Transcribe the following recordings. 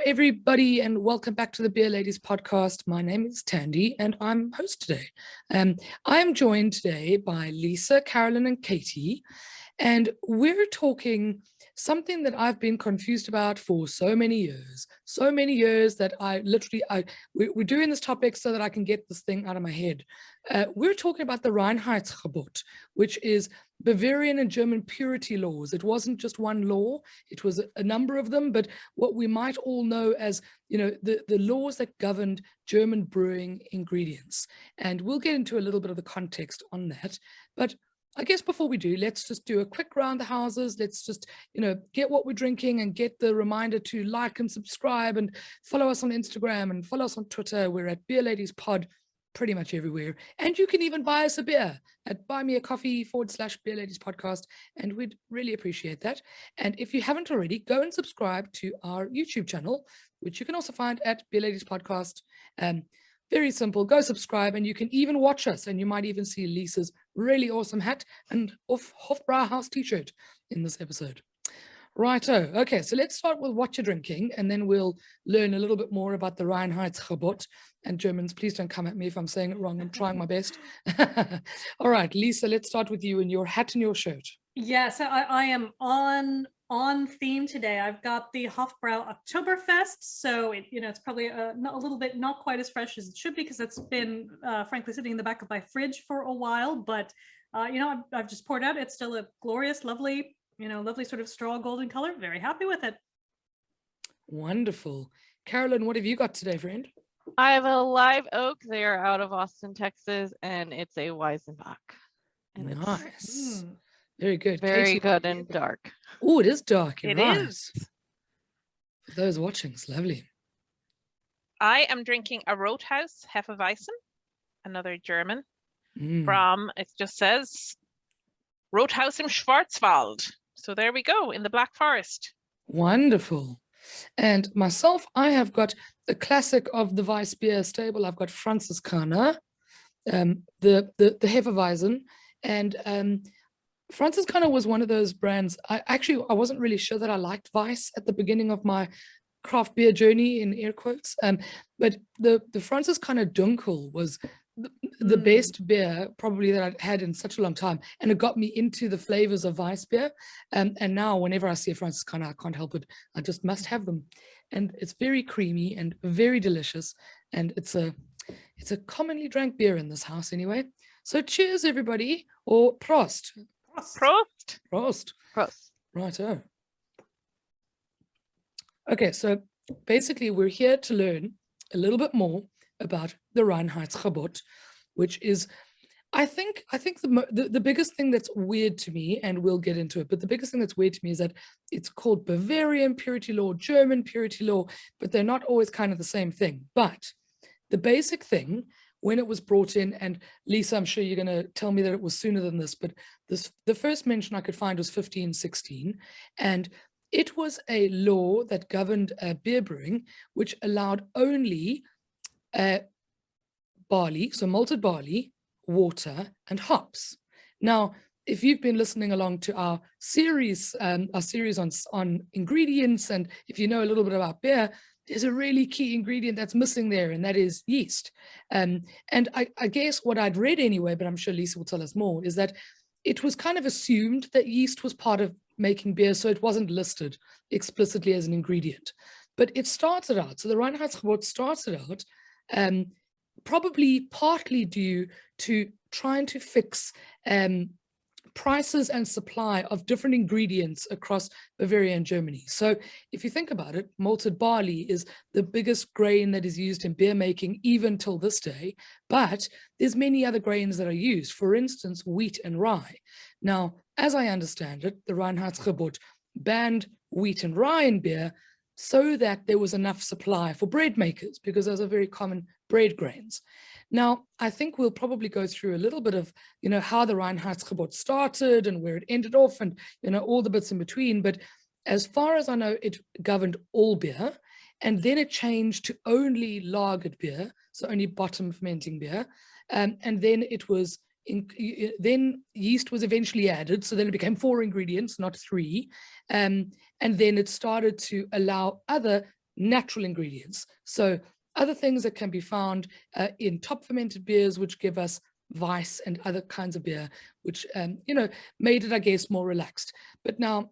everybody, and welcome back to the Beer Ladies podcast. My name is Thandi, and I'm host today. I am joined today by Lisa, Carolyn, and Katie, and we're talking something that I've been confused about for so many years that we're doing this topic so that I can get this thing out of my head. We're talking about the Reinheitsgebot, which is Bavarian and German purity laws. It wasn't just one law, it was a number of them, but what we might all know as, the laws that governed German brewing ingredients. And we'll get into a little bit of the context on that. But I guess before we do, let's just do a quick round the houses. Let's just, get what we're drinking and get the reminder to like and subscribe and follow us on Instagram and follow us on Twitter. We're at Beer Ladies Pod pretty much everywhere. And you can even buy us a beer at buymeacoffee.com/Beer Ladies Podcast. And we'd really appreciate that. And if you haven't already, go and subscribe to our YouTube channel, which you can also find at Beer Ladies Podcast. Very simple. Go subscribe, and you can even watch us, and you might even see Lisa's really awesome hat and Hofbrauhaus t-shirt in this episode. Righto. Okay, so let's start with what you're drinking, and then we'll learn a little bit more about the Reinheitsgebot. And Germans, please don't come at me if I'm saying it wrong. I'm trying my best. All right, Lisa, let's start with you and your hat and your shirt. Yeah, so I am on theme today. I've got the Hofbrau Oktoberfest, so it's probably a little bit not quite as fresh as it should be, because it's been frankly sitting in the back of my fridge for a while. But I've just poured out. It's still a glorious, lovely sort of straw golden color. Very happy with it. Wonderful. Carolyn, what have you got today, friend? I have a live oak. They are out of Austin, Texas, and it's a Weizendoppelbock. Nice. Very good. Very Katie, good and dark. Oh, it is dark. It right. is. For those watching, it's lovely. I am drinking a Rothaus Hefeweizen, another German, from, it just says, Rothaus im Schwarzwald. So there we go, in the Black Forest. Wonderful. And myself, I have got the classic of the Weiss beer stable. I've got Franziskaner, the Hefeweizen, and Franziskaner was one of those brands. I wasn't really sure that I liked Weiss at the beginning of my craft beer journey, in air quotes. But the Franziskaner Dunkel was the best beer probably that I'd had in such a long time, and it got me into the flavors of Weiss beer. And now whenever I see a Franziskaner, I can't help it. I just must have them, and it's very creamy and very delicious. And it's a commonly drank beer in this house anyway. So cheers, everybody, or Prost. Prost. Prost. Prost. Righto. Okay, so basically we're here to learn a little bit more about the Reinheitsgebot, which is, I think the biggest thing that's weird to me, and we'll get into it, but the biggest thing that's weird to me is that it's called Bavarian purity law, German purity law, but they're not always kind of the same thing. But the basic thing, when it was brought in, and Lisa, I'm sure you're going to tell me that it was sooner than this, but the first mention I could find was 1516, and it was a law that governed beer brewing, which allowed only barley, so malted barley, water, and hops. Now, if you've been listening along to our series on ingredients, and if you know a little bit about beer, there's a really key ingredient that's missing there, and that is yeast. And I guess what I'd read anyway, but I'm sure Lisa will tell us more, is that it was kind of assumed that yeast was part of making beer, so it wasn't listed explicitly as an ingredient. But it started out, so the Reinheitsgebot started out probably partly due to trying to fix prices and supply of different ingredients across Bavaria and Germany. So if you think about it, malted barley is the biggest grain that is used in beer making even till this day, but there's many other grains that are used, for instance, wheat and rye. Now, as I understand it, the Reinheitsgebot banned wheat and rye in beer so that there was enough supply for bread makers, because those are very common bread grains. Now, I think we'll probably go through a little bit of, how the Reinheitsgebot started and where it ended off, and, all the bits in between. But as far as I know, it governed all beer, and then it changed to only lagered beer, so only bottom fermenting beer. And then it was, then yeast was eventually added, so then it became 4 ingredients, not 3. And then it started to allow other natural ingredients. So other things that can be found in top fermented beers, which give us Weiss and other kinds of beer, which, made it, I guess, more relaxed. But now,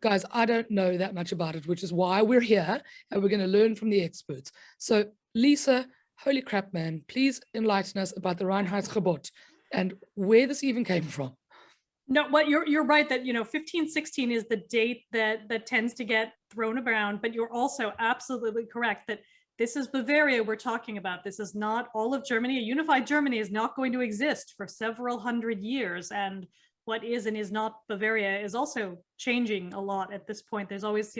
guys, I don't know that much about it, which is why we're here and we're going to learn from the experts. So Lisa, holy crap, man, please enlighten us about the Reinheitsgebot and where this even came from. No, what you're right that 1516 is the date that tends to get thrown around, but you're also absolutely correct that this is Bavaria we're talking about. This is not all of Germany. A unified Germany is not going to exist for several hundred years, and what is and is not Bavaria is also changing a lot at this point. There's always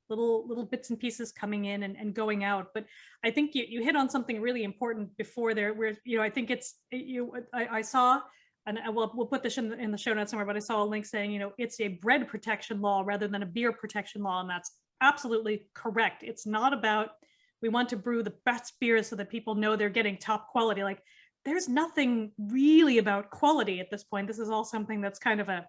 little bits and pieces coming in and going out. But I think you hit on something really important before there, where I think I saw. And we'll put this in the show notes somewhere, but I saw a link saying, it's a bread protection law rather than a beer protection law. And that's absolutely correct. It's not about, we want to brew the best beers so that people know they're getting top quality. Like, there's nothing really about quality at this point. This is all something that's kind of a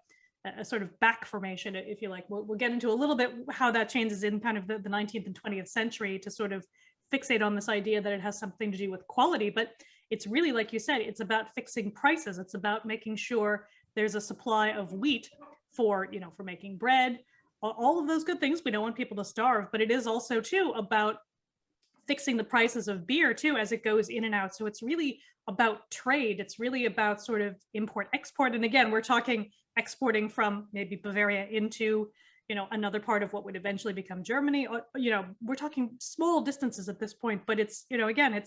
sort of back formation, if you like. We'll get into a little bit how that changes in kind of the 19th and 20th century to sort of fixate on this idea that it has something to do with quality. But it's really, like you said, it's about fixing prices. It's about making sure there's a supply of wheat for making bread, all of those good things. We don't want people to starve, but it is also too about fixing the prices of beer too as it goes in and out. So it's really about trade. It's really about sort of import export. And again, we're talking exporting from maybe Bavaria into another part of what would eventually become Germany. We're talking small distances at this point, but it's again,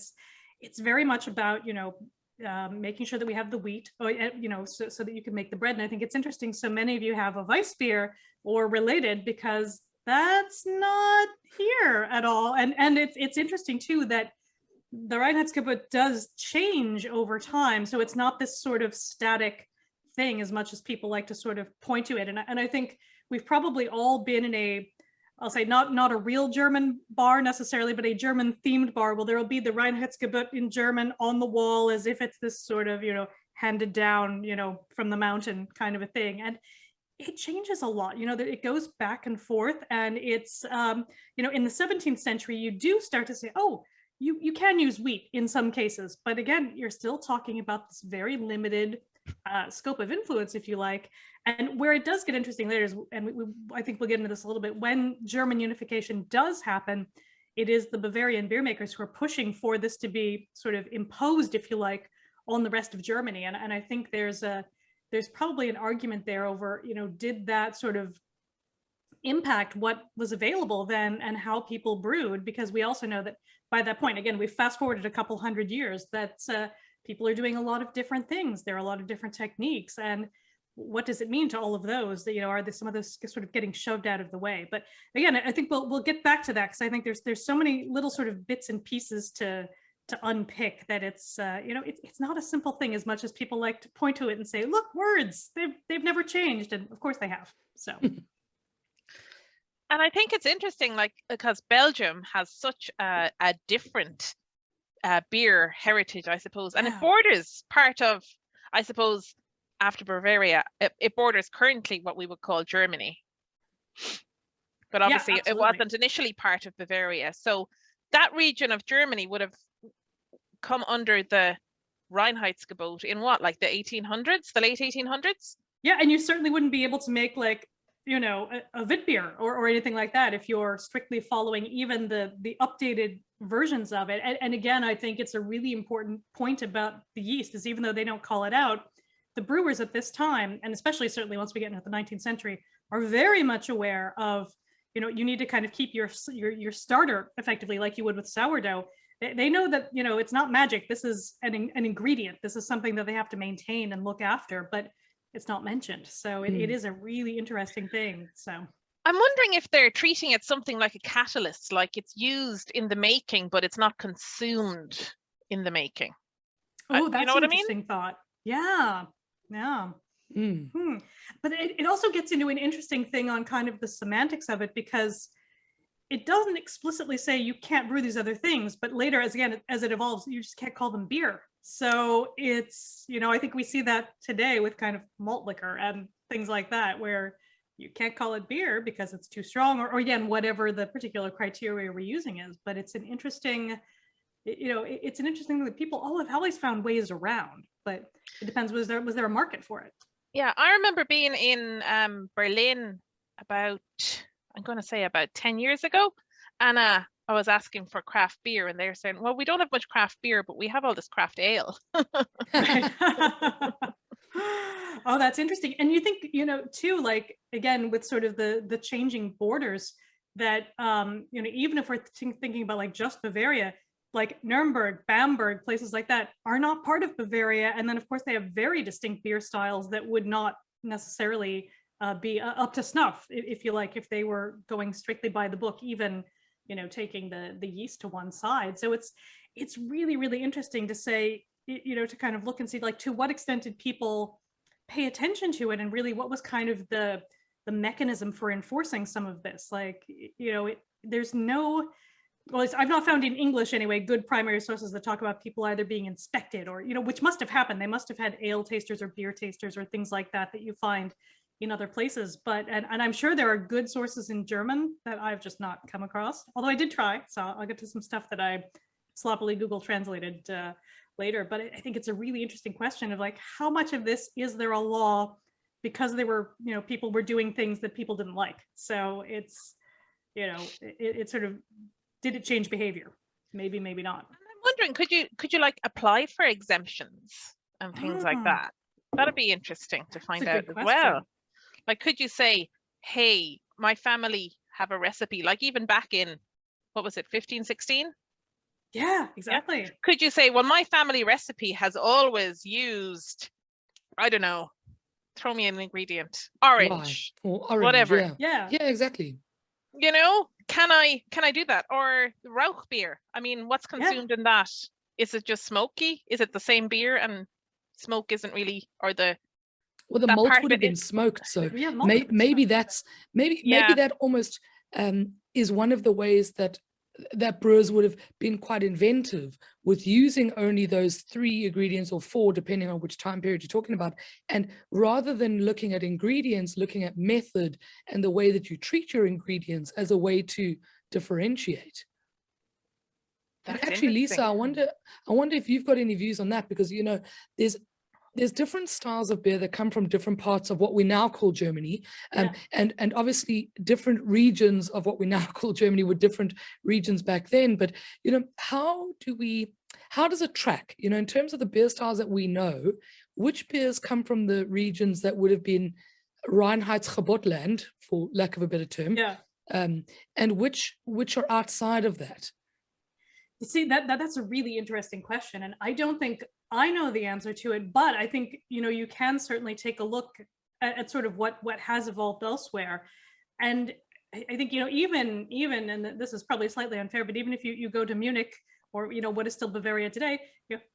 it's very much about making sure that we have the wheat, so that you can make the bread. And I think it's interesting, so many of you have a Weiss beer or related, because that's not here at all. And it's interesting too that the Reinheitsgebot does change over time, so it's not this sort of static thing as much as people like to sort of point to it. And I think we've probably all been in I'll say not a real German bar necessarily, but a German themed bar. Well, there will be the Reinheitsgebot in German on the wall as if it's this sort of, handed down, from the mountain kind of a thing. And it changes a lot, it goes back and forth. And it's, in the 17th century, you do start to say, oh, you can use wheat in some cases. But again, you're still talking about this very limited scope of influence, if you like. And where it does get interesting later is, and I think we'll get into this a little bit, when German unification does happen, it is the Bavarian beer makers who are pushing for this to be sort of imposed, if you like, on the rest of Germany. And I think there's probably an argument there over, did that sort of impact what was available then and how people brewed? Because we also know that by that point, again, we fast forwarded a couple hundred years, that people are doing a lot of different things. There are a lot of different techniques. And what does it mean to all of those? That, are there some of those sort of getting shoved out of the way? But again, I think we'll get back to that, because I think there's so many little sort of bits and pieces to unpick that it's it's not a simple thing, as much as people like to point to it and say, look, words, they've never changed, and of course they have. So. And I think it's interesting, because Belgium has such a different beer heritage, I suppose, and it borders part of, I suppose, after Bavaria, it borders currently what we would call Germany. But obviously it wasn't initially part of Bavaria. So that region of Germany would have come under the Reinheitsgebot in what, like the 1800s, the late 1800s? Yeah, and you certainly wouldn't be able to make a wit beer or anything like that if you're strictly following even the updated versions of it. And again, I think it's a really important point about the yeast, is even though they don't call it out, the brewers at this time, and especially certainly once we get into the 19th century, are very much aware of, you need to kind of keep your starter effectively like you would with sourdough. They know that, it's not magic. This is an ingredient. This is something that they have to maintain and look after, but it's not mentioned. So it is a really interesting thing. So I'm wondering if they're treating it something like a catalyst, like it's used in the making, but it's not consumed in the making. Oh, that's an interesting thought. Yeah. But it also gets into an interesting thing on kind of the semantics of it, because it doesn't explicitly say you can't brew these other things, but later, as it evolves, you just can't call them beer. So it's, I think we see that today with kind of malt liquor and things like that, where you can't call it beer because it's too strong, or again, whatever the particular criteria we're using is. But it's an interesting, it's an interesting thing that people have always found ways around, but it depends. Was there a market for it? Yeah, I remember being in Berlin about 10 years ago, and I was asking for craft beer, and they were saying, well, we don't have much craft beer, but we have all this craft ale. Oh, that's interesting. And you think, too, like, again, with sort of the changing borders, that even if we're thinking about like just Bavaria, like Nuremberg, Bamberg, places like that are not part of Bavaria. And then of course they have very distinct beer styles that would not necessarily be up to snuff, if you like, if they were going strictly by the book, even taking the yeast to one side. So it's really, really interesting to say, to kind of look and see, like, to what extent did people pay attention to it, and really what was kind of the mechanism for enforcing some of this. Like, there's no, well, I've not found in English anyway, good primary sources that talk about people either being inspected or, which must have happened. They must have had ale tasters or beer tasters or things like that you find in other places. But, and I'm sure there are good sources in German that I've just not come across, although I did try. So I'll get to some stuff that I sloppily Google translated later. But I think it's a really interesting question of like, how much of this is there a law because they were, people were doing things that people didn't like. So it's, it sort of, did it change behavior? Maybe, maybe not. I'm wondering, could you like apply for exemptions and things like that? That'd be interesting to find out as well. Like, could you say, hey, my family have a recipe, like even back in, what was it, 15, 16? Yeah, exactly. Yeah. Could you say, well, my family recipe has always used, I don't know, throw me an ingredient, orange, or orange, whatever. Yeah, exactly. Can I do that? Or Rauch beer, I mean, what's consumed in that? Is it just smoky? Is it the same beer and smoke isn't really, or the malt would have been smoked, so yeah, maybe that's maybe that almost is one of the ways that brewers would have been quite inventive with using only those 3 ingredients or 4, depending on which time period you're talking about. And rather than looking at ingredients, looking at method and the way that you treat your ingredients as a way to differentiate. And actually, Lisa, I wonder if you've got any views on that, because there's different styles of beer that come from different parts of what we now call Germany, and obviously different regions of what we now call Germany were different regions back then. But how does it track? In terms of the beer styles that we know, which beers come from the regions that would have been Reinheitsgebot land, for lack of a better term, and which are outside of that? You see, that's a really interesting question, and I don't think I know the answer to it, but I think you can certainly take a look at sort of what has evolved elsewhere. And I think even and this is probably slightly unfair, but even if you go to Munich, or what is still Bavaria today,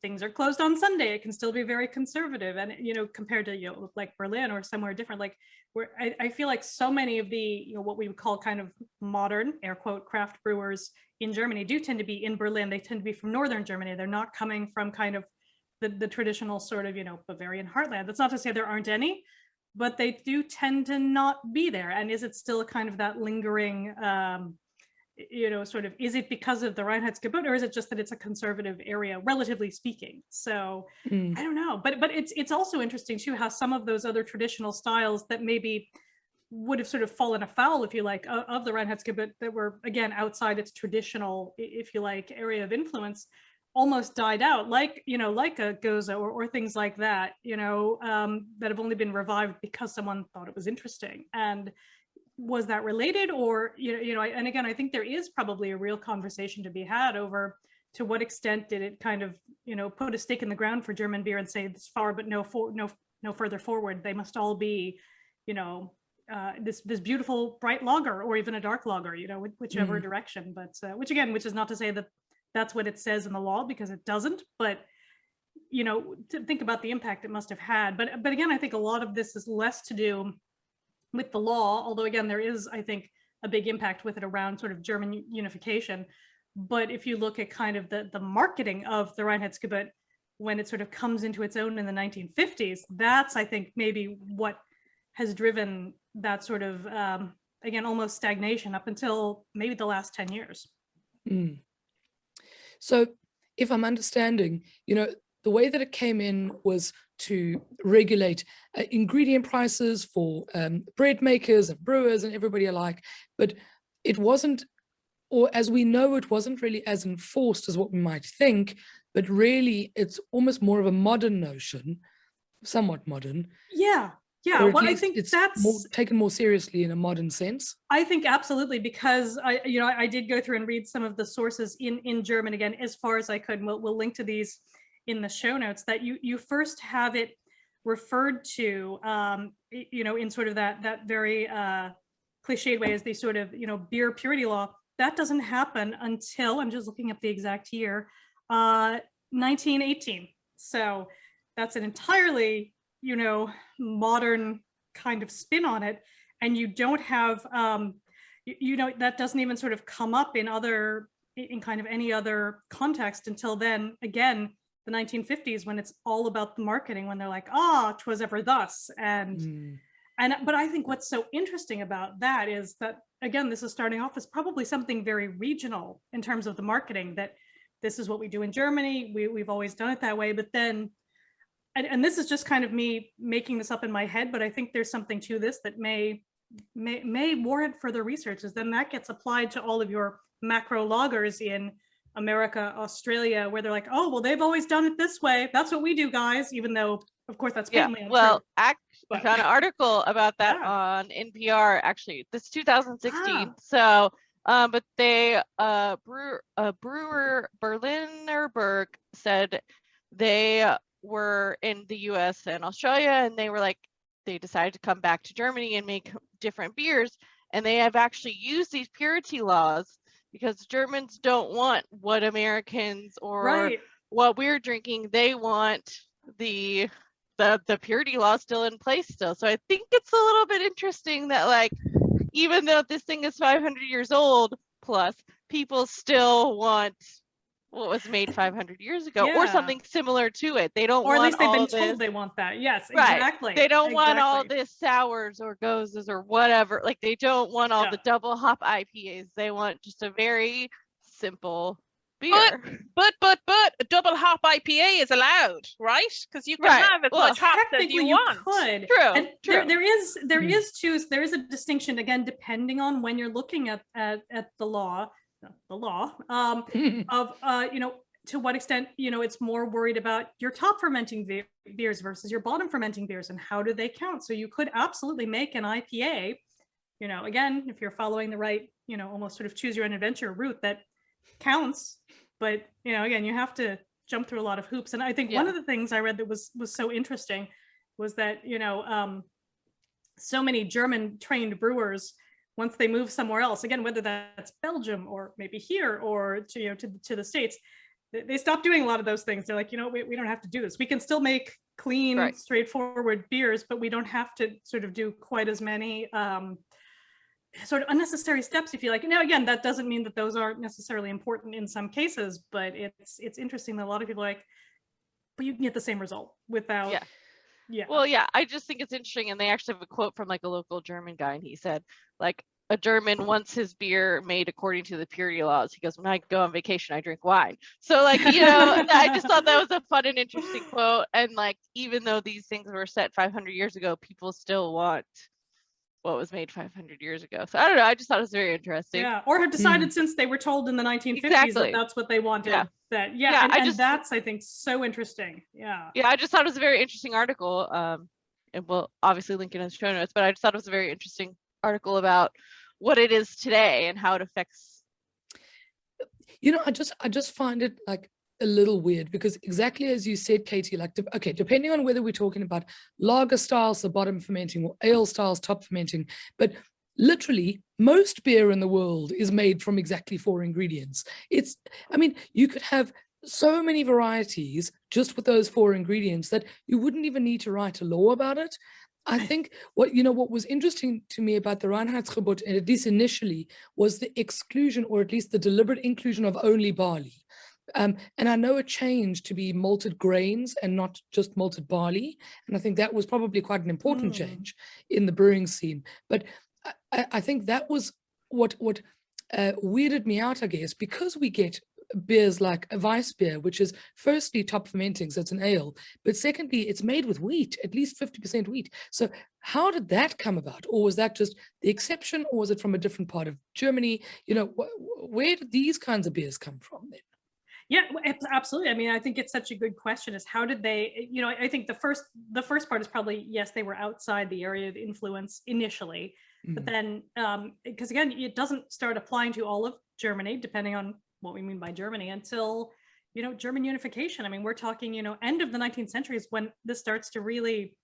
things are closed on Sunday. It can still be very conservative, and compared to like Berlin or somewhere different, like where I feel like so many of the what we would call kind of modern, air quote, craft brewers in Germany do tend to be in Berlin. They tend to be from northern Germany. They're not coming from kind of the traditional sort of Bavarian heartland. That's not to say there aren't any, but they do tend to not be there. And is it still kind of that lingering sort of, is it because of the Reinheitsgebot, or is it just that it's a conservative area, relatively speaking? So I don't know, but it's also interesting too how some of those other traditional styles that maybe would have sort of fallen afoul, if you like, of the Reinheitsgebot, that were again outside its traditional, if you like, area of influence, almost died out, like like a Goza or things like that, that have only been revived because someone thought it was interesting. And was that related, or and again, I think there is probably a real conversation to be had over to what extent did it kind of put a stake in the ground for German beer and say this far but no further forward. They must all be this beautiful bright lager, or even a dark lager, whichever direction. But which is not to say that that's what it says in the law, because it doesn't, but to think about the impact it must have had. But again, I think a lot of this is less to do with the law, although again, there is, I think, a big impact with it around sort of German unification. But if you look at kind of the marketing of the Reinheitsgebot when it sort of comes into its own in the 1950s, that's, I think, maybe what has driven that sort of, again, almost stagnation up until maybe the last 10 years. So if I'm understanding, the way that it came in was to regulate ingredient prices for bread makers and brewers and everybody alike, but it wasn't, or as we know, it wasn't really as enforced as what we might think, but really it's almost more of a modern notion, somewhat modern. Yeah. Or Well, I think it's that's taken more seriously in a modern sense. I think absolutely, because I did go through and read some of the sources in German again, as far as I could. And we'll link to these in the show notes. That you first have it referred to, in sort of that very cliched way as the sort of beer purity law. That doesn't happen until, I'm just looking up the exact year, 1918. So that's an entirely modern kind of spin on it, and you don't have that doesn't even sort of come up in kind of any other context until then, again, the 1950s, when it's all about the marketing, when they're like, 'twas ever thus. But I think what's so interesting about that is that, again, this is starting off as probably something very regional in terms of the marketing, that this is what we do in Germany, we've always done it that way. But then, and this is just kind of me making this up in my head, but I think there's something to this that may warrant further research, is then that gets applied to all of your macro loggers in America, Australia, where they're like, well, they've always done it this way, that's what we do, guys, even though, of course, that's patently untrue. Well, I found an article about that on NPR, actually, this 2016. So, but they, brewer Berlinerberg said they were in the US and Australia, and they decided to come back to Germany and make different beers, and they have actually used these purity laws because Germans don't want what Americans or what we're drinking. They want the purity law still in place still. So I think it's a little bit interesting that, even though this thing is 500 years old plus, people still want what was made 500 years ago, or something similar to it. They don't or want, at least they've been told they want that. Yes, exactly. They don't want all this sours or gozes or whatever. They don't want all the double hop IPAs. They want just a very simple beer. But a double hop IPA is allowed, right? Because you can have as much hop as you want. Could. True. And true. There is a distinction, again, depending on when you're looking at the law. Of to what extent it's more worried about your top fermenting beers versus your bottom fermenting beers, and how do they count. So you could absolutely make an IPA, again, if you're following the right almost sort of choose your own adventure route, that counts. But again, you have to jump through a lot of hoops. And I think one of the things I read that was so interesting was that so many German trained brewers, once they move somewhere else, again, whether that's Belgium or maybe here or to the States, they stop doing a lot of those things. They're like, we don't have to do this. We can still make clean, straightforward beers, but we don't have to sort of do quite as many sort of unnecessary steps, if you like. Now, again, that doesn't mean that those aren't necessarily important in some cases, but it's interesting that a lot of people are like, but you can get the same result without. Yeah. Well, I just think it's interesting. And they actually have a quote from a local German guy, and he said, a German wants his beer made according to the purity laws. He goes, when I go on vacation, I drink wine. So I just thought that was a fun and interesting quote. And even though these things were set 500 years ago, people still want what was made 500 years ago. So I don't know. I just thought it was very interesting. Yeah. Or have decided since they were told in the 1950s that that's what they wanted. And that's, I think, so interesting. Yeah. Yeah. I just thought it was a very interesting article. And we'll obviously link it in the show notes, but I just thought it was a very interesting article about what it is today and how it affects. I just find it a little weird, because exactly as you said, Katie, depending on whether we're talking about lager styles, the bottom fermenting, or ale styles, top fermenting, but literally most beer in the world is made from exactly 4 ingredients. You could have so many varieties just with those 4 ingredients that you wouldn't even need to write a law about it. I think what was interesting to me about the Reinheitsgebot, at least initially, was the exclusion, or at least the deliberate inclusion, of only barley. And I know it changed to be malted grains and not just malted barley. And I think that was probably quite an important change in the brewing scene. But I think that was what weirded me out, I guess, because we get beers like a Weiss beer, which is firstly top fermenting, so it's an ale, but secondly, it's made with wheat, at least 50% wheat. So how did that come about? Or was that just the exception, or was it from a different part of Germany? You know, where did these kinds of beers come from then? Yeah, absolutely. I mean, I think it's such a good question, is how did they, you know, I think the first part is probably, yes, they were outside the area of influence initially, but then, because again, it doesn't start applying to all of Germany, depending on what we mean by Germany, until, you know, German unification. I mean, we're talking, you know, end of the 19th century is when this starts to really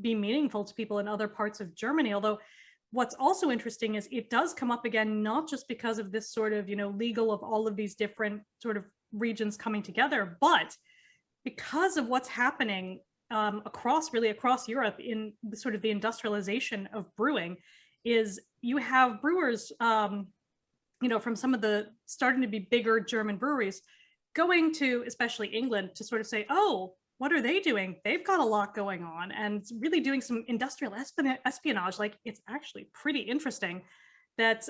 be meaningful to people in other parts of Germany. Although what's also interesting is it does come up again, not just because of this sort of, you know, legal of all of these different sort of regions coming together, but because of what's happening across Europe in the sort of the industrialization of brewing, is you have brewers, you know, from some of the starting to be bigger German breweries going to, especially England, to sort of say, oh, what are they doing? They've got a lot going on, and really doing some industrial espionage. Like, it's actually pretty interesting that,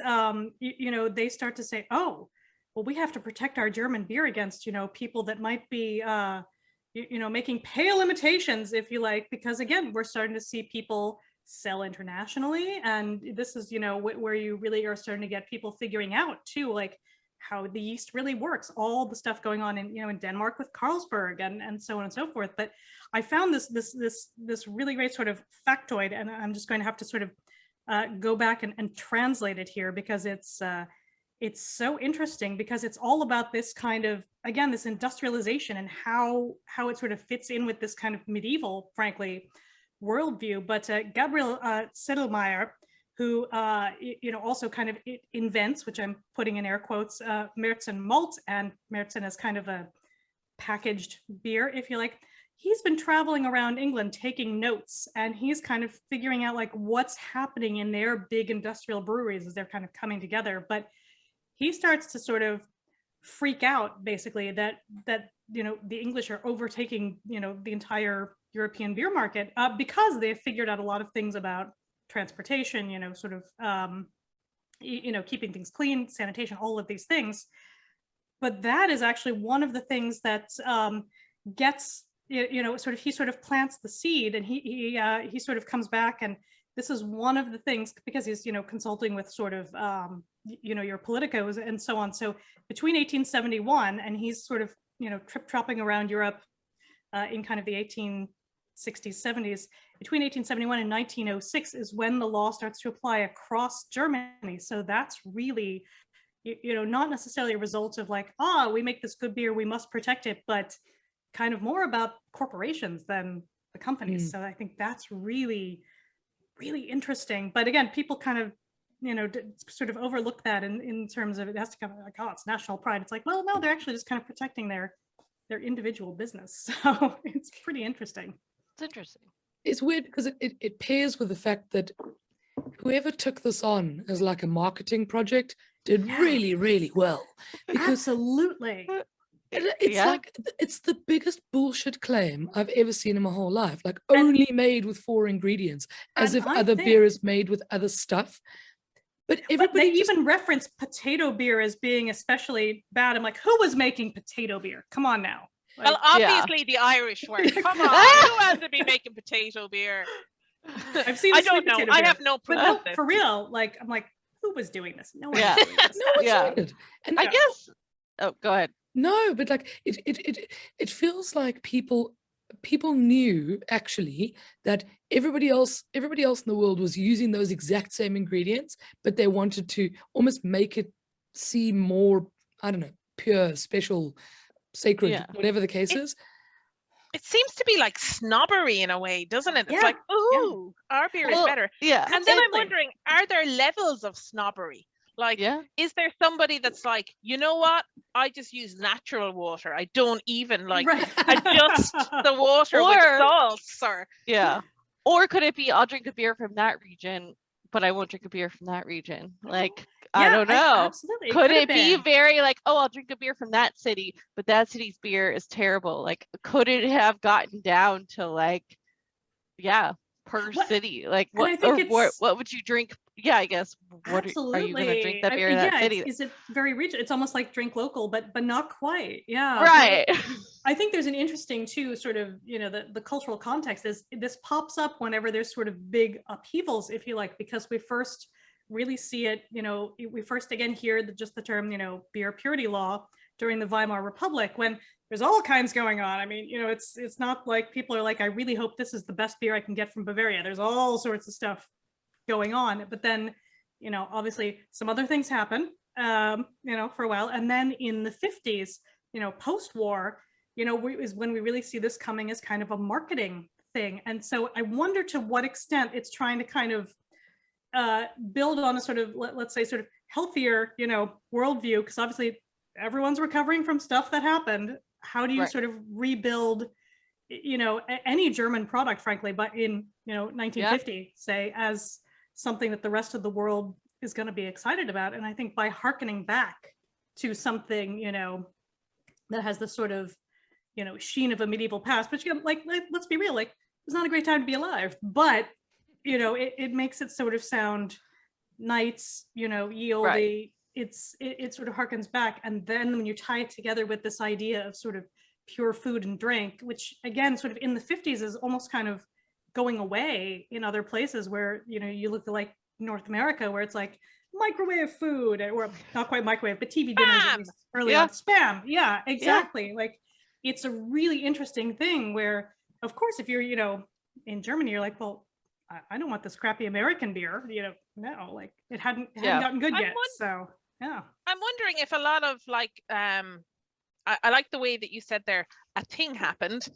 you know, they start to say, oh, well, we have to protect our German beer against, you know, people that might be, you know, making pale imitations, if you like, because again, we're starting to see people sell internationally. And this is, you know, where you really are starting to get people figuring out too, like how the yeast really works, all the stuff going on in, you know, in Denmark with Carlsberg and so on and so forth. But I found this really great sort of factoid, and I'm just going to have to sort of go back and translate it here, because it's so interesting, because it's all about this kind of, again, this industrialization and how it sort of fits in with this kind of medieval, frankly, worldview. But Gabriel Sedlmayr, who you know, also kind of invents, which I'm putting in air quotes, Märzen malt, and Märzen is kind of a packaged beer, if you like. He's been traveling around England taking notes, and he's kind of figuring out like what's happening in their big industrial breweries as they're kind of coming together. But he starts to sort of freak out, basically, that you know, the English are overtaking, you know, the entire European beer market, because they've figured out a lot of things about transportation, you know, sort of, you know, keeping things clean, sanitation, all of these things. But that is actually one of the things that gets, you know, sort of, he sort of plants the seed, and he sort of comes back, and this is one of the things, because he's, you know, consulting with sort of, you know, your politicos and so on. So between 1871, and he's sort of, you know, trip-tropping around Europe in kind of the 1860s, 70s, between 1871 and 1906 is when the law starts to apply across Germany. So that's really, you know, not necessarily a result of like, we make this good beer, we must protect it, but kind of more about corporations than the companies. So I think that's really, really interesting. But again, people kind of, you know, sort of overlook that in terms of it has to come like, oh, it's national pride. It's like, well, no, they're actually just kind of protecting their individual business. So it's pretty interesting. It's interesting. It's weird because it pairs with the fact that whoever took this on as like a marketing project did really, really well. Because absolutely. It's like, it's the biggest bullshit claim I've ever seen in my whole life. Like, only made with 4 ingredients, as if other beer is made with other stuff. But everybody even reference potato beer as being especially bad. I'm like, who was making potato beer? Come on now. Like, well, obviously the Irish were. Come on, who else would be making potato beer? I've seen. I don't know. I have no proof. But no, for real. Like, I'm like, who was doing this? No one was doing this. No one did. And I guess. Oh, go ahead. No, but like it feels like people knew actually that everybody else in the world was using those exact same ingredients, but they wanted to almost make it seem more, I don't know, pure, special, sacred, whatever the case is. It seems to be like snobbery in a way, doesn't it? It's like, ooh, our beer is better. Yeah. And then I'm wondering, are there levels of snobbery? Like, is there somebody that's like, you know what? I just use natural water. I don't even like adjust the water with salts or. Yeah. Or could it be, I'll drink a beer from that region, but I won't drink a beer from that region? Like, I don't know. Absolutely. Could it be very like, oh, I'll drink a beer from that city, but that city's beer is terrible? Like, could it have gotten down to like, yeah, per city? Like, what or what would you drink? Yeah, I guess. What are you going to drink that beer in that city? Is it very regional? It's almost like drink local, but not quite. Yeah. Right. I think there's an interesting too, sort of, you know, the cultural context is this pops up whenever there's sort of big upheavals, if you like, because we first really see it, you know, we first again hear just the term, you know, beer purity law during the Weimar Republic, when there's all kinds going on. I mean, you know, it's not like people are like, I really hope this is the best beer I can get from Bavaria. There's all sorts of stuff going on, but then, you know, obviously some other things happen, you know, for a while. And then in the 50s, you know, post-war, you know, is when we really see this coming as kind of a marketing thing. And so I wonder to what extent it's trying to kind of build on a sort of, let's say, sort of healthier, you know, worldview, because obviously everyone's recovering from stuff that happened. How do you sort of rebuild, you know, any German product, frankly, but in, you know, 1950, say, as something that the rest of the world is going to be excited about. And I think by hearkening back to something, you know, that has this sort of, you know, sheen of a medieval past, but you know, like let's be real, like it's not a great time to be alive, but you know, it makes it sort of sound nice, you know, yieldy. It sort of harkens back, and then when you tie it together with this idea of sort of pure food and drink, which again, sort of in the 50s is almost kind of going away in other places where, you know, you look at like North America, where it's like microwave food, or not quite microwave, but TV dinners at least early on. Spam. Yeah, exactly. Like it's a really interesting thing where, of course, if you're, you know, in Germany, you're like, well, I don't want this crappy American beer, you know, no, like it hadn't gotten good yet. So yeah. I'm wondering if a lot of like, I like the way that you said there, a thing happened.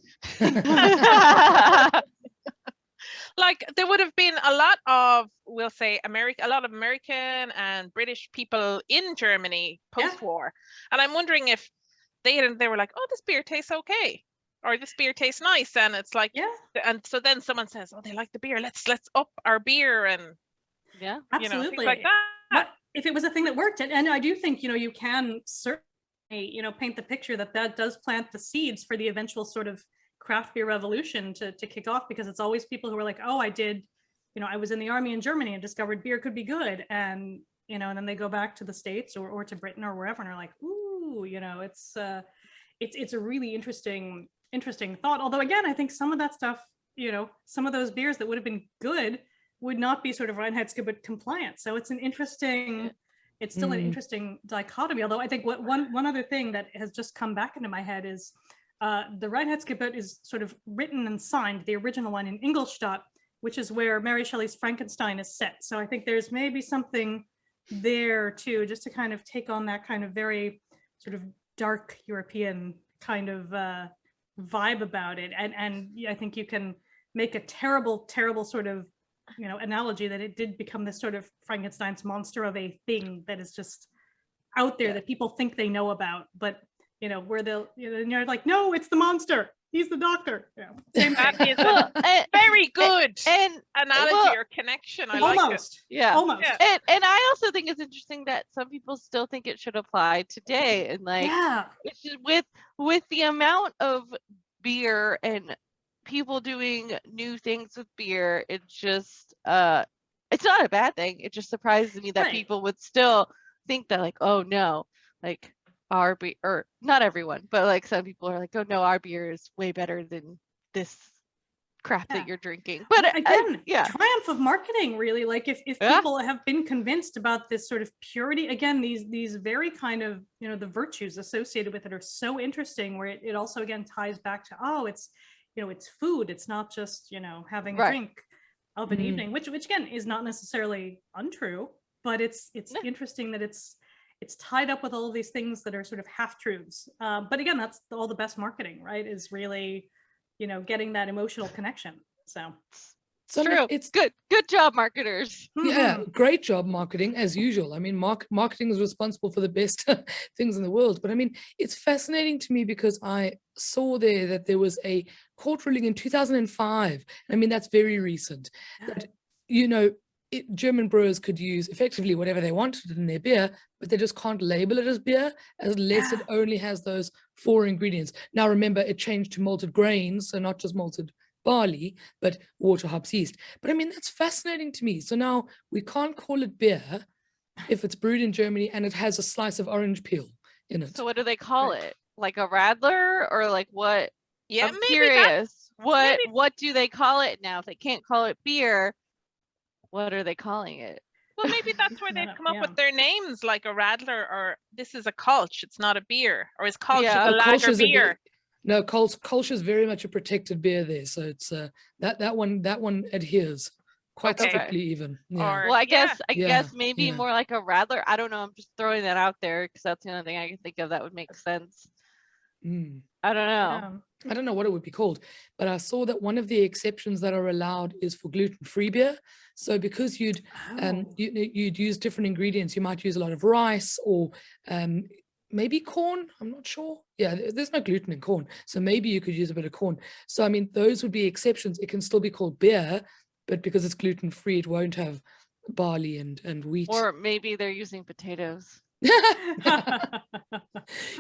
Like there would have been a lot of, we'll say, a lot of American and British people in Germany post-war. And I'm wondering if they were like, oh, this beer tastes okay, or this beer tastes nice, and it's like, and so then someone says, oh, they like the beer, let's up our beer, and absolutely, you know, things like that. But if it was a thing that worked, and I do think, you know, you can certainly, you know, paint the picture that does plant the seeds for the eventual sort of craft beer revolution to kick off, because it's always people who are like, oh, I was in the army in Germany and discovered beer could be good, and you know, and then they go back to the States or to Britain or wherever and are like, ooh, you know, it's a really interesting thought. Although again, I think some of that stuff, you know, some of those beers that would have been good would not be sort of Reinheitsgebot compliant. So it's it's still an interesting dichotomy. Although I think one other thing that has just come back into my head is the Reinheitsgebot is sort of written and signed, the original one, in Ingolstadt, which is where Mary Shelley's Frankenstein is set. So I think there's maybe something there too, just to kind of take on that kind of very sort of dark European kind of vibe about it. And I think you can make a terrible sort of, you know, analogy that it did become this sort of Frankenstein's monster of a thing that is just out there that people think they know about, but you know, where they'll, you know, and you're like, no, it's the monster. He's the doctor. Yeah. Same thing. That is a very good analogy or connection. I like it. Yeah. Almost. Yeah. And I also think it's interesting that some people still think it should apply today. And like, it's just with the amount of beer and people doing new things with beer, it's just, it's not a bad thing. It just surprises me that people would still think that like, oh no, like, our beer, or not everyone, but like some people are like, oh no, our beer is way better than this crap that you're drinking. But again, triumph of marketing, really. Like if people have been convinced about this sort of purity, again, these very kind of, you know, the virtues associated with it are so interesting, where it also again ties back to, oh, it's, you know, it's food, it's not just, you know, having a drink of an evening, which again is not necessarily untrue, but it's interesting that it's tied up with all of these things that are sort of half-truths. But again, that's all the best marketing, right? Is really, you know, getting that emotional connection. So true. It's good job, marketers. Yeah, great job marketing, as usual. I mean, marketing is responsible for the best things in the world. But I mean, it's fascinating to me because I saw there that there was a court ruling in 2005. I mean, that's very recent. That, you know, German brewers could use effectively whatever they wanted in their beer, but they just can't label it as beer unless it only has those 4 ingredients. Now, remember, it changed to malted grains, so not just malted barley, but water, hops, yeast. But I mean, that's fascinating to me. So now we can't call it beer if it's brewed in Germany and it has a slice of orange peel in it. So what do they call it? Like a Radler, or like what? Yeah, I'm maybe curious. maybe- What do they call it now? If they can't call it beer, what are they calling it? Well, maybe that's where they've Yeah, come up yeah. with their names, like a Radler, or this is a Kolsch, it's not a beer, or is Kolsch Yeah. a Kolsch lager is a beer? No, Kolsch is very much a protected beer there. So it's that one adheres quite Okay. strictly even. Yeah. Or Well, I yeah, guess maybe yeah. more like a Radler. I don't know. I'm just throwing that out there because that's the only thing I can think of that would make sense. Mm. I don't know. Yeah. I don't know what it would be called, but I saw that one of the exceptions that are allowed is for gluten-free beer. So because you'd use different ingredients, you might use a lot of rice or maybe corn. I'm not sure. Yeah, there's no gluten in corn, so maybe you could use a bit of corn. So I mean, those would be exceptions. It can still be called beer, but because it's gluten-free, it won't have barley and wheat. Or maybe they're using potatoes.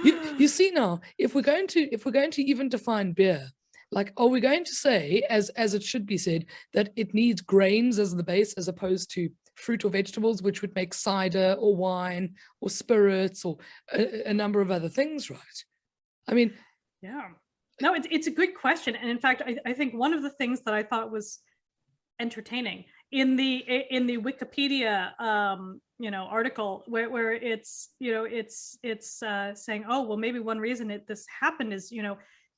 you see now, if we're going to even define beer, like, are we going to say, as it should be said, that it needs grains as the base as opposed to fruit or vegetables, which would make cider or wine or spirits or a number of other things, right? I mean, Yeah. No, it's a good question. And in fact, I think one of the things that I thought was entertaining in the Wikipedia article where it's saying, oh well, maybe one reason this happened is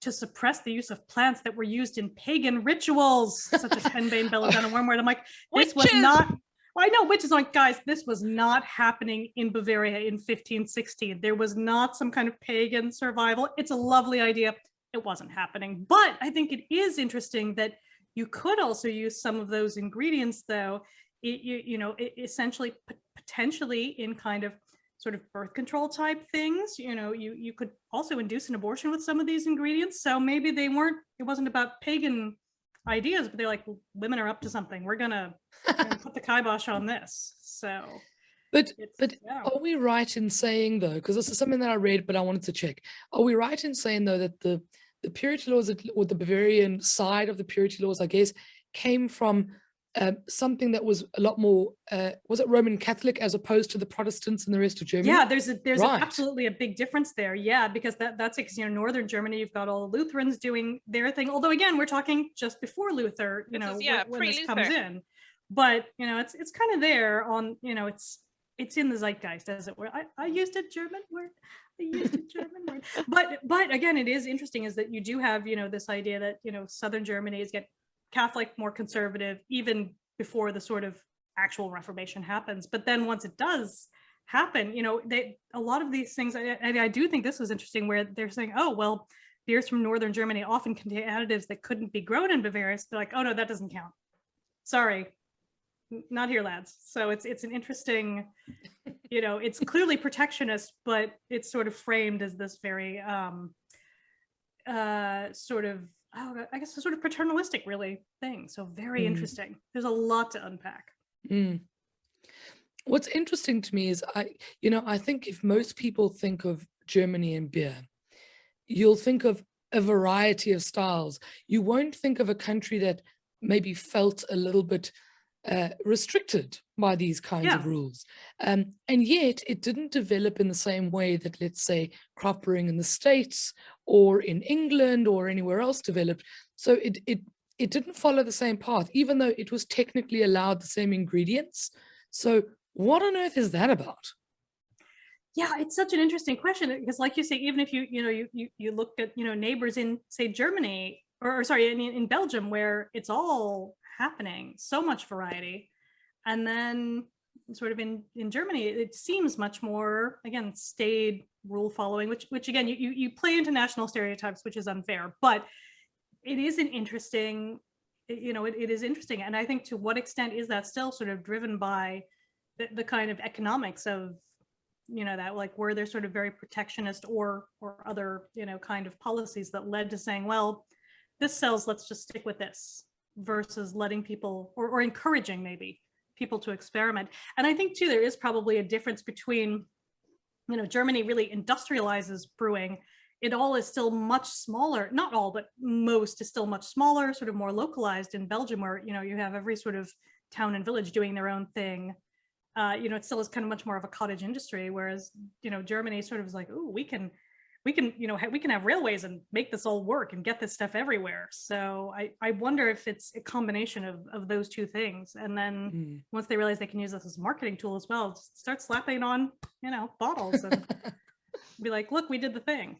to suppress the use of plants that were used in pagan rituals such as henbane, belladonna, wormwood. I'm like, this was not. Well, I know witches, like, guys, this was not happening in Bavaria in 1516. There was not some kind of pagan survival. It's a lovely idea. It wasn't happening. But I think it is interesting that you could also use some of those ingredients, though, essentially potentially in kind of sort of birth control type things. You could also induce an abortion with some of these ingredients. So maybe it wasn't about pagan ideas, but they're like, well, women are up to something. We're gonna put the kibosh on this. So but are we right in saying, though, because this is something that I read, but I wanted to check, are we right in saying, though, that the purity laws, or the Bavarian side of the purity laws, I guess, came from something that was a lot more, was it Roman Catholic as opposed to the Protestants in the rest of Germany? Yeah, there's absolutely a big difference there. Yeah, because that's because northern Germany, you've got all the Lutherans doing their thing. Although again, we're talking just before Luther, when this comes in. But it's kind of there on, it's in the zeitgeist, as it were. I used a German word. But again, it is interesting is that you do have, this idea that, southern Germany is Catholic, more conservative, even before the sort of actual Reformation happens. But then once it does happen, a lot of these things, and I do think this was interesting, where they're saying, oh, well, beers from northern Germany often contain additives that couldn't be grown in Bavaria. So they're like, oh no, that doesn't count. Sorry, not here, lads. So it's an interesting, it's clearly protectionist, but it's sort of framed as this very sort of, I guess, a sort of paternalistic really thing. So very interesting. There's a lot to unpack. What's interesting to me is I think if most people think of Germany and beer, you'll think of a variety of styles. You won't think of a country that maybe felt a little bit restricted by these kinds of rules. And yet it didn't develop in the same way that, let's say, craft brewing in the States or in England or anywhere else developed. So it didn't follow the same path, even though it was technically allowed the same ingredients. So what on earth is that about? Yeah, it's such an interesting question, because like you say, even if you look at neighbors in, say, Germany, or sorry, in Belgium, where it's all happening, so much variety, and then sort of in Germany it seems much more, again, staid rule following, which again you play into national stereotypes, which is unfair, but it is an interesting, it is interesting. And I think, to what extent is that still sort of driven by the kind of economics of that, like, were there sort of very protectionist or other kind of policies that led to saying, well, this sells, let's just stick with this, versus letting people, or encouraging maybe people to experiment. And I think too, there is probably a difference between, you know, Germany really industrializes brewing. It all is still much smaller, not all, but most is still much smaller, sort of more localized. In Belgium, where, you know, you have every sort of town and village doing their own thing. You know, it still is kind of much more of a cottage industry, whereas, you know, Germany sort of is like, oh, we can, you know, we can have railways and make this all work and get this stuff everywhere. So I wonder if it's a combination of those two things. And then once they realize they can use this as a marketing tool as well, just start slapping on, you know, bottles and be like, look, we did the thing.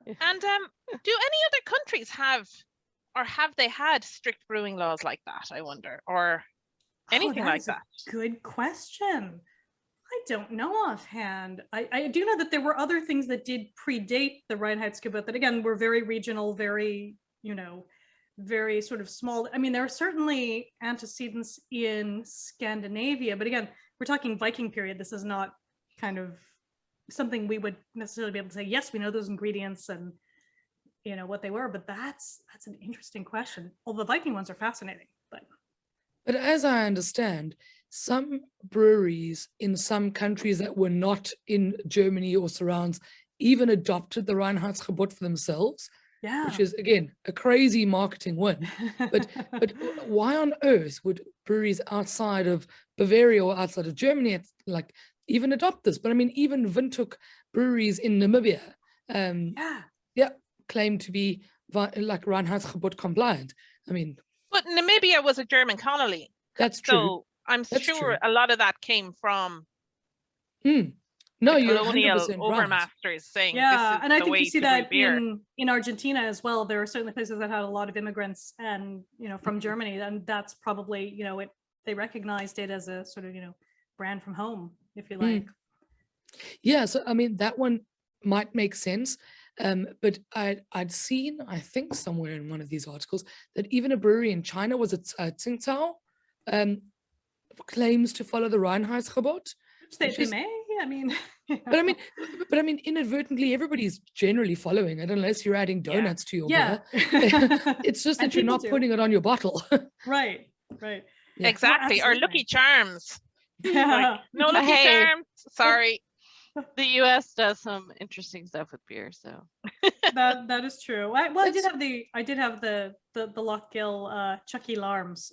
And do any other countries have they had strict brewing laws like that, I wonder, or anything like that? Good question. I don't know offhand. I do know that there were other things that did predate the Reinheitsgebot that, again, were very regional, very, you know, very sort of small. I mean, there are certainly antecedents in Scandinavia, but again, we're talking Viking period. This is not kind of something we would necessarily be able to say, yes, we know those ingredients and, you know, what they were, but that's an interesting question. All the Viking ones are fascinating, but as I understand, some breweries in some countries that were not in Germany or surrounds even adopted the Reinheitsgebot for themselves, which is, again, a crazy marketing win. But why on earth would breweries outside of Bavaria or outside of Germany like even adopt this? But I mean, even Windhoek breweries in Namibia, claim to be like Reinheitsgebot compliant. I mean, but Namibia was a German colony. That's true. So I'm sure a lot of that came from no, the you're colonial 100% overmasters saying, yeah, this is and I the think way you see to that brew beer. in Argentina as well. There are certainly places that had a lot of immigrants and, you know, from Germany, and that's probably, you know, they recognized it as a sort of, you know, brand from home, if you like. Yeah, so I mean, that one might make sense. But I'd seen, I think somewhere in one of these articles, that even a brewery in China, was it Tsingtao, claims to follow the Reinheitsgebot. They may, I mean. But I mean, inadvertently, everybody's generally following it, unless you're adding donuts to your beer. It's just that you're not putting it on your bottle. Right. Yeah. Exactly, Well, or Lucky Charms. Yeah. Like, no Lucky Charms, sorry. The US does some interesting stuff with beer, so that is true. I did have the Lochgill Chucky Larms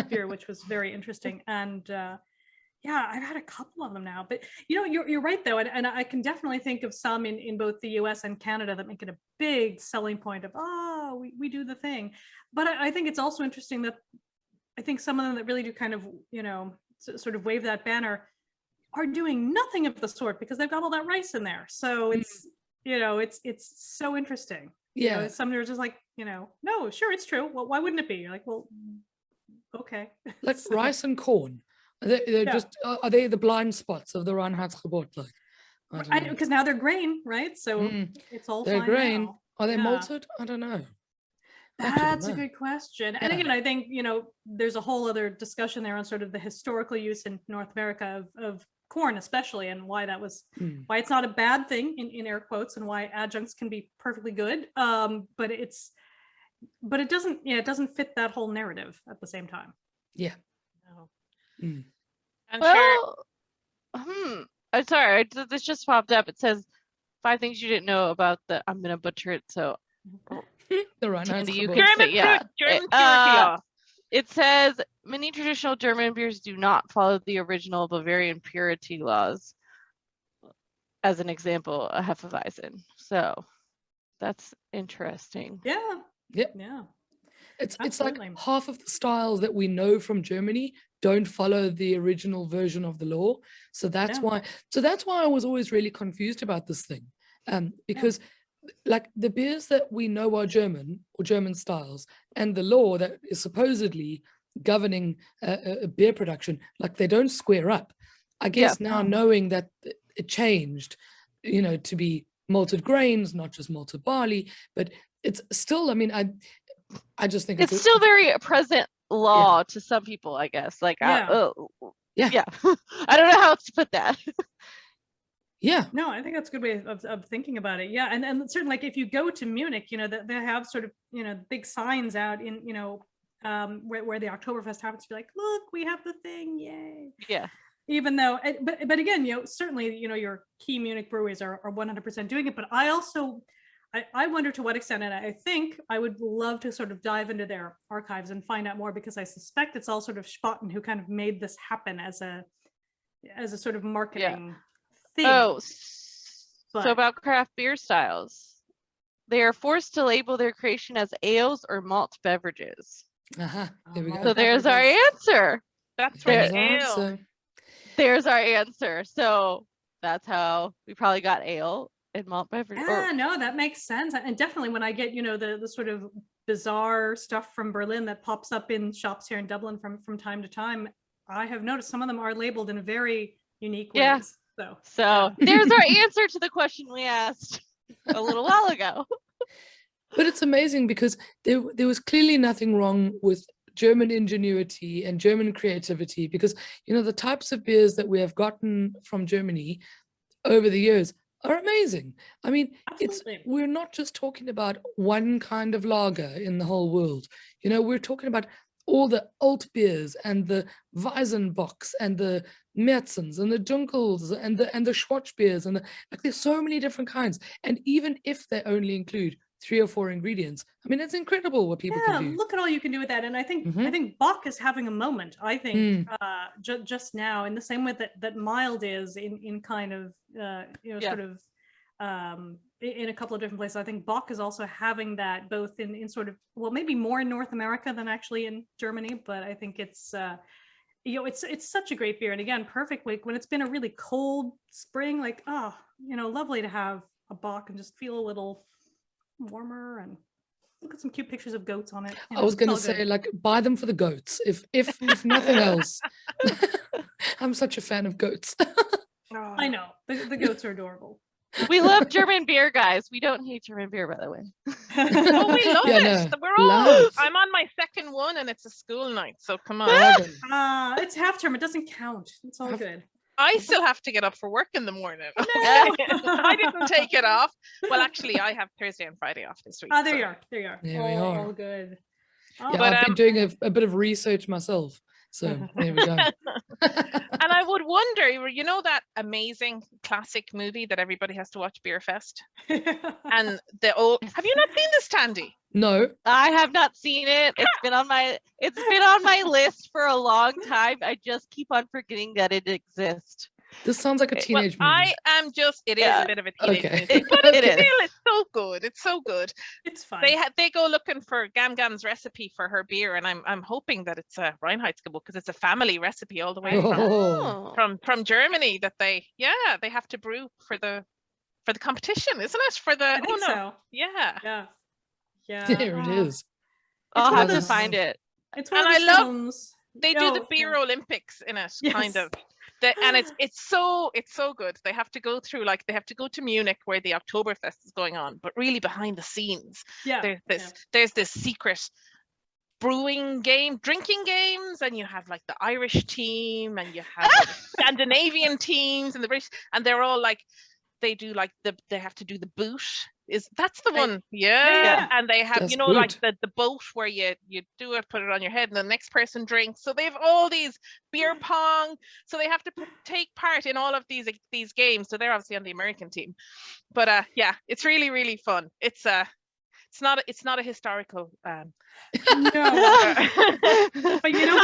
beer, which was very interesting. And I've had a couple of them now. But you know, you're right though, and I can definitely think of some in both the US and Canada that make it a big selling point of, we do the thing. But I think it's also interesting that I think some of them that really do kind of, you know, sort of wave that banner are doing nothing of the sort because they've got all that rice in there. So it's, you know, it's so interesting. Yeah. You know, some are just like, you know, no, sure, it's true. Well, why wouldn't it be? You're like, well, okay. Like rice and corn. They're just, are they the blind spots of the Reinheitsgebot? Like, because now they're grain, right? So it's all they're fine grain. now. Are they malted? I don't know. That's a good question. And again, I think, you know, there's a whole other discussion there on sort of the historical use in North America of corn, especially, and why that was, why it's not a bad thing in air quotes, and why adjuncts can be perfectly good. But it doesn't fit that whole narrative at the same time. Yeah. No. I'm sorry, this just popped up. It says 5 things you didn't know about I'm gonna butcher it, so the Reinheitsgebot. German purity law. It says many traditional German beers do not follow the original Bavarian purity laws. As an example, a Hefeweizen. So that's interesting. Yeah. Yep. Yeah. It's like half of the styles that we know from Germany don't follow the original version of the law. So that's why I was always really confused about this thing. Because like the beers that we know are German or German styles, and the law that is supposedly governing beer production, like they don't square up. I guess now knowing that it changed, you know, to be malted grains, not just malted barley, but it's still, I mean, I just think it's still very present law to some people, I guess. Like, I don't know how else to put that. Yeah. No, I think that's a good way of thinking about it. Yeah. And certainly, like, if you go to Munich, you know, they have sort of, you know, big signs out in, you know, where the Oktoberfest happens to be like, look, we have the thing, yay. Yeah. Even though, but again, certainly, your key Munich breweries are 100% doing it. But I also, I wonder to what extent, and I think I would love to sort of dive into their archives and find out more, because I suspect it's all sort of Spaten who kind of made this happen as a sort of marketing thing. Oh, so about craft beer styles. They are forced to label their creation as ales or malt beverages. Here we go. So there's our answer. That's There's right. our Ale. answer. There's our answer. So that's how we probably got ale and malt beverage. Yeah, no, that makes sense. And definitely when I get, the sort of bizarre stuff from Berlin that pops up in shops here in Dublin from time to time, I have noticed some of them are labeled in very unique ways. Yeah. So there's our answer to the question we asked a little while ago. But it's amazing because there was clearly nothing wrong with German ingenuity and German creativity, because the types of beers that we have gotten from Germany over the years are amazing. I mean, we're not just talking about one kind of lager in the whole world. We're talking about all the alt beers and the Weizenbocks and the Märzens and the Dunkels and the Schwarz beers, and there's so many different kinds. And even if they only include 3 or 4 ingredients, I mean, it's incredible what people can do. Look at all you can do with that. And I think Bock is having a moment, I think, just now, in the same way that Mild is in kind of sort of in a couple of different places. I think Bock is also having that, both in sort of, well, maybe more in North America than actually in Germany, but I think it's it's such a great beer. And again, perfect when it's been a really cold spring, lovely to have a Bock and just feel a little warmer. And look at some cute pictures of goats on it. I was going to say, buy them for the goats, if nothing else. I'm such a fan of goats. I know, the goats are adorable. We love German beer, guys. We don't hate German beer, by the way. Oh, we love it. No, We're all. I'm on my second one, and it's a school night, so come on. It's half term. It doesn't count. It's all good. I still have to get up for work in the morning. No. I didn't take it off. Well, actually, I have Thursday and Friday off this week. There you are. There you are. There we are. All good. Yeah, but I've been doing a bit of research myself. So there we go. And I would wonder, that amazing classic movie that everybody has to watch, Beer Fest? And have you not seen this, Thandi? No, I have not seen it. It's been on my list for a long time. I just keep on forgetting that it exists. This sounds like a teenage movie. I am just, it is a bit of a teenage movie. But it's so good. It's so good. It's fun. They go looking for Gam Gam's recipe for her beer, and I'm hoping that it's a Reinheitsgebot, because it's a family recipe all the way from Germany, that they have to brew for the competition, isn't it? I think so. Yeah. There it is. I'll have to find it. It's one of the films. They do the beer Olympics in it, kind of. And it's so good. They have to go through, they have to go to Munich where the Oktoberfest is going on, but really behind the scenes, there's this secret brewing game, drinking games, and you have the Irish team, and you have the Scandinavian teams, and the British, and they're all they do they have to do the boot. That's the one? Yeah. And they have, the boat where you do it, put it on your head, and the next person drinks. So they have all these beer pong. So they have to take part in all of these games. So they're obviously on the American team. But it's really, really fun. It's not a historical no. But you know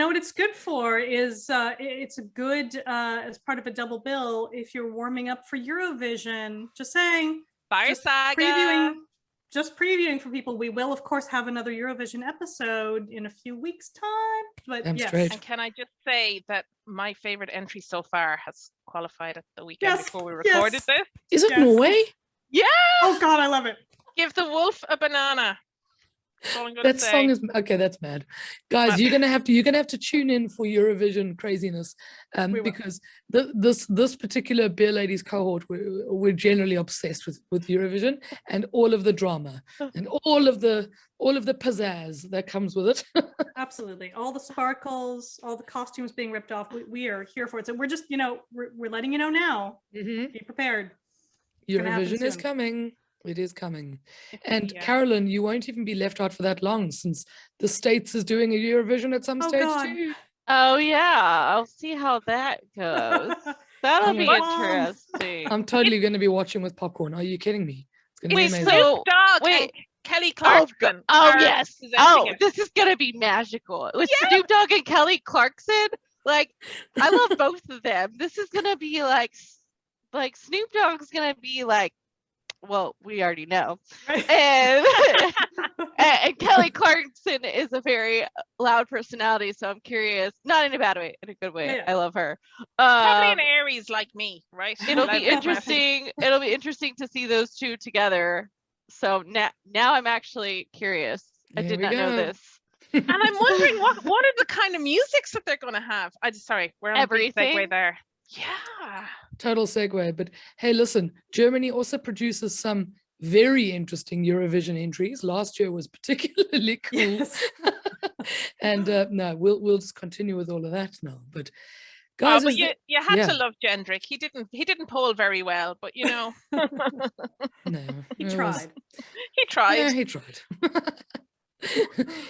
what it's good for is it's a good as part of a double bill if you're warming up for Eurovision. Just saying. Fire Saga. Just previewing for people. We will of course have another Eurovision episode in a few weeks' time. But yes. And can I just say that my favorite entry so far has qualified at the weekend before we recorded this? Is it Norway? Yeah. Oh God, I love it. Give the wolf a banana. That song is okay. That's mad, guys. You're gonna have to tune in for Eurovision craziness, because this particular Beer Ladies cohort, we're generally obsessed with Eurovision and all of the drama and all of the pizzazz that comes with it. Absolutely, all the sparkles, all the costumes being ripped off. We are here for it. So we're just we're letting you know now. Mm-hmm. Be prepared. Eurovision is coming. It is coming. And Yeah. Carolyn, you won't even be left out for that long since the States is doing a Eurovision at some Oh, stage God. too. Oh yeah, I'll see how that goes. That'll I'm be like, interesting. I'm totally going to be watching with popcorn. Are you kidding me? It's going to be Wait, amazing. so Dogg wait. and Kelly Oh, Clarkson. oh are yes. presenting Oh, it. this is gonna be magical. With Snoop Dogg and Kelly Clarkson. Like, I love both of them. This is gonna be like Snoop Dogg's gonna be like, well, we already know. And and Kelly Clarkson is a very loud personality, so I'm curious, not in a bad way, in a good way. Yeah. I love her. Probably an Aries like me, right? It'll Loud be and messy. interesting. It'll be interesting to see those two together. So now I'm actually curious. I There did we not know go. this. And I'm wondering what are the kind of musics that they're going to have. Sorry, we're on a big Everything. segue there. Yeah. Total segue. But hey, listen, Germany also produces some very interesting Eurovision entries. Last year was particularly cool. Yes. And no, we'll just continue with all of that now. But guys, But is you there- had yeah. to love Jendrik. He didn't poll very well, but you know, No, He it was- tried. he tried. Yeah, he tried.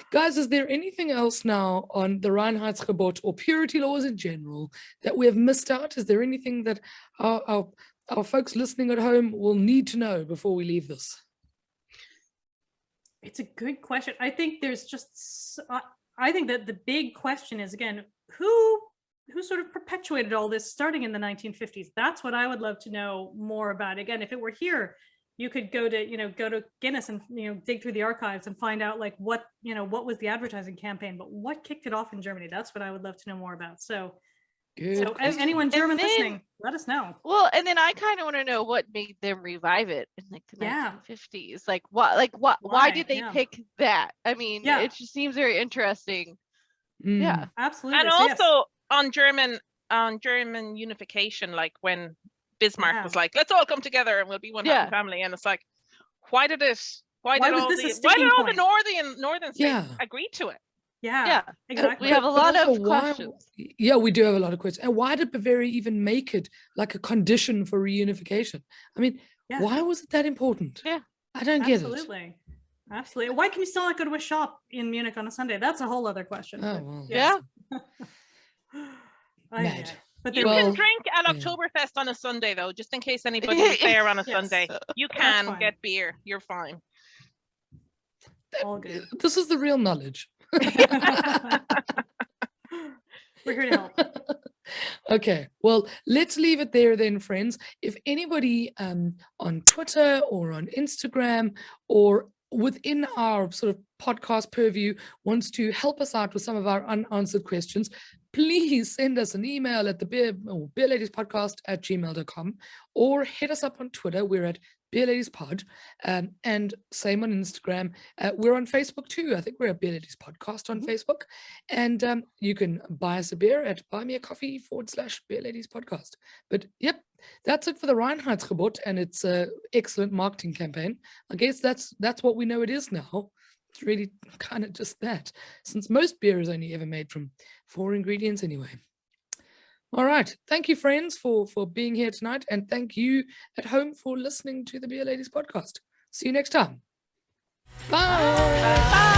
Guys, is there anything else now on the Reinheitsgebot or purity laws in general that we have missed out? Is there anything that our folks listening at home will need to know before we leave this? It's a good question. I think there's just, I think that the big question is, again, who sort of perpetuated all this starting in the 1950s? That's what I would love to know more about. Again, if it were here, you could go to Guinness and dig through the archives and find out like what was the advertising campaign, but what kicked it off in Germany? That's what I would love to know more about. So Good question. anyone German then- listening, let us know. Well, and then I kind of want to know what made them revive it in like the Yeah. 1950s. Like what? Why Why? did they Yeah. pick that? I mean, Yeah. it just seems very interesting. Mm. Yeah. Absolutely. And So, yes. also on German unification, like when Bismarck Yeah. was like, let's all come together and we'll be one happy Yeah. family. And it's like, why did was all this a the sticking northern states Yeah. agree to it? Yeah. Exactly. We have a But lot of also, questions. Yeah, we do have a lot of questions. And why did Bavaria even make it like a condition for reunification? I mean, Yeah. why was it that important? Yeah. I don't get it. Absolutely. Why can you still not go to a shop in Munich on a Sunday? That's a whole other question. Oh, but well. yes. Mad. But You there Well, can drink at yeah. Oktoberfest on a Sunday, though, just in case anybody is there on a Yes. Sunday. You That's can fine. get beer. You're fine. all good. This is the real knowledge. We're here to help. Okay, well, let's leave it there then, friends. If anybody on Twitter or on Instagram or within our sort of podcast purview wants to help us out with some of our unanswered questions, please send us an email at the beerladiespodcast@gmail.com or hit us up on Twitter. We're at beerladiespod, and same on Instagram. We're on Facebook too. I think we're at Beer Ladies Podcast on Facebook, and you can buy us a beer at buymeacoffee.com/Beer Ladies Podcast. But yep, that's it for the Reinheitsgebot and its excellent marketing campaign. I guess that's what we know it is now. It's really kind of just that, since most beer is only ever made from 4 ingredients anyway. All right. Thank you, friends, for being here tonight. And thank you at home for listening to the Beer Ladies podcast. See you next time. Bye. Bye.